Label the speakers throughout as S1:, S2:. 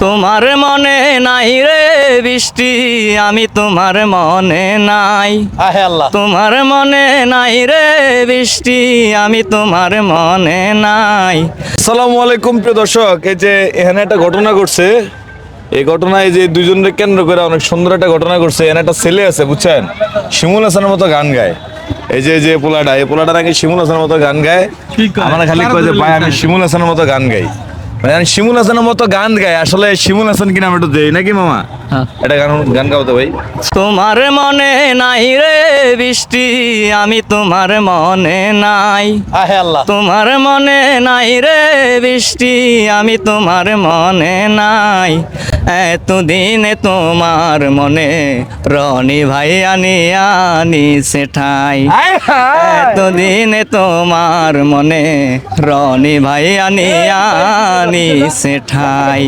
S1: তোমার মনে নাই রে বৃষ্টি, আমি তোমার মনে নাই।
S2: আহে আল্লাহ,
S1: তোমার মনে নাই রে বৃষ্টি, আমি তোমার মনে নাই।
S2: আসসালামু আলাইকুম প্রিয় দর্শক। এই যে এখানে একটা ঘটনা ঘটছে, এই ঘটনায় যে দুইজনকে কেন্দ্র করে অনেক সুন্দর একটা ঘটনা ঘটছে। এখানে একটা ছেলে আছে বুঝছেন, শিমুল হাসানের মতো গান গায়। এই যে পোলাটা, এই পোলাটা নাকি শিমুল হাসানের মতো গান গায়। আমার খালি কয় যে ভাই আমি শিমুল হাসানের মতো গান গাই, মানে আমি শিমুল হাসানের মতো গান গাই। আসলে শিমুল হাসান কিনা আমি একটু দেই নাকি মামা? এটা গান গান গাও তো ভাই।
S1: তোমার মনে নাই রে বৃষ্টি, আমি তোমার মনে নাই।
S2: আহে আল্লাহ,
S1: তোমার মনে নাই রে বৃষ্টি, আমি তোমার মনে নাই। এতদিনে তোমার মনে রনি ভাই আনি সেঠাই। এতদিনে তোমার মনে রনি ভাই আনি সেঠাই।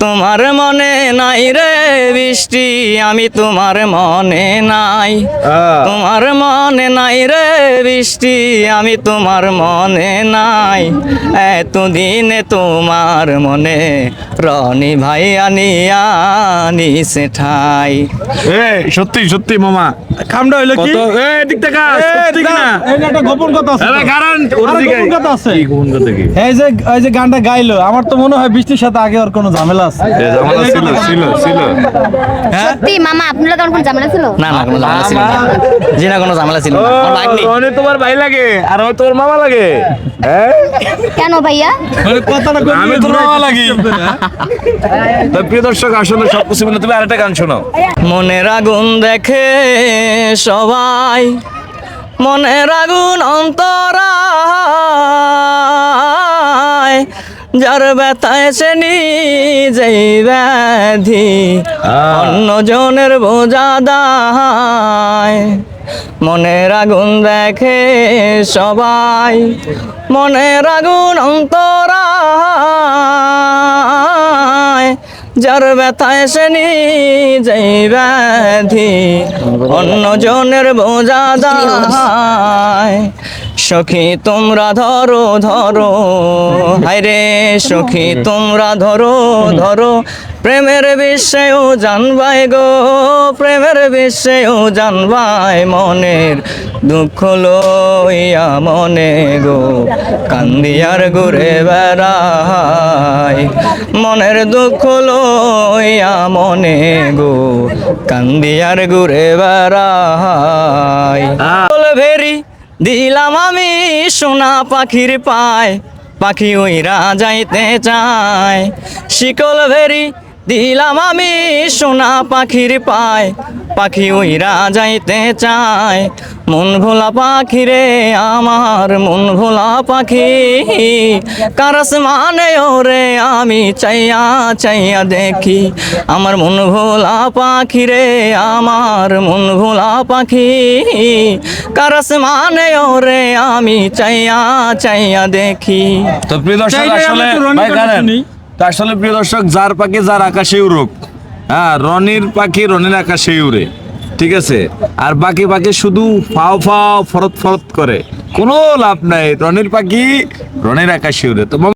S1: তোমার মনে নাই রে বৃষ্টি, আমি তোমার মনে নাই। তোমার মনে নাই রে বৃষ্টি, আমি তোমার মনে নাই। এতদিনে তোমার মনে রনি ভাই আনি সেঠাই।
S2: সত্যি সত্যি মামা,
S3: কামটা হইলো কি?
S2: দিক থেকে সত্যি কিনা?
S3: এই যে একটা গোপন কথা আছে।
S2: আরে কারণ ওর
S3: আরো
S2: দিকে
S3: গোপন কথা আছে।
S2: কি গোপন কথা কি?
S3: এই যে গানটা গাইলো, আমার তো মনে হয় বৃষ্টির সাথে আগে ওর কোনো ঝামেলা আছে।
S2: ঝামেলা ছিল।
S3: হ্যাঁ?
S4: সত্যি মামা আপনারা তখন কোনো ঝামেলা ছিল?
S1: না না, কোনো ঝামেলা ছিল না। জি না, কোনো ঝামেলা ছিল না। আমার ভাগ্নি।
S2: রনি তোমার ভাই লাগে আর ও তোর মামা লাগে? হ্যাঁ,
S4: কেন ভাইয়া?
S3: মানে কথাটা কই
S2: আমি তোর মামা লাগি। তো প্রিয় দর্শক, আসলে সব কিছু মিলে তুমি আরেকটা গান শোনাও।
S1: মনের আগুন দেখে সবাই, মনের আগুন অন্তরায়, যার ব্যথায় সে নিজেই ব্যাধি, অন্য জনের বোঝা দায়। মনের আগুন দেখে সবাই, মনের আগুন অন্তরায়, যার ব্যথায় সে নিজেই ব্যাধি, অন্য জনের বোঝা দায়। সখী তোমরা ধরো ধরো, হায়রে সখী তোমরা ধরো ধরো, প্রেমের বিষয়েও জানবাই গো, প্রেমের বিষয়েও জানবাই। মনের দুঃখ লইয়া মনে গো, কান্দিয়ার ঘুরে বেড়াই। মনের দুঃখ লইয়া মনে গো, কান্দিয়ার ঘুরে বেড়াই। ভেরি দিলাম আমি সোনা পাখির পায়, পাখি ওইরা যাইতে চায়। শিকল ভেরি দিলাম আমি সোনা পাখির পায়, পাখি ওইরা যাইতে চায়। মন ভোলা পাখি রে আমার, মন ভোলা পাখি, কারস মানে ওরে আমি চাইয়া চাইয়া দেখি। আমার মন ভোলা পাখি রে আমার, মন ভোলা পাখি, কারস মানে ওরে আমি চাইয়া চাইয়া দেখি।
S2: তো প্রিয় দর্শক,
S3: চাইলে
S2: আসলে
S3: আমরা একটু রনির
S2: ভাই
S3: কথা
S2: জানেন,
S3: শুনি।
S2: তো আসলে প্রিয় দর্শক, যার পাখি যার আকাশে উড়ুক। হ্যাঁ, রনির পাখি রনির আকাশে উড়ে, ঠিক আছে। আর বাকি পাখি শুধু ফাও ফাও ফরত ফরত করে, কোনো লাভ নাই। রনির পাখি রনির আকাশে উড়ে। তো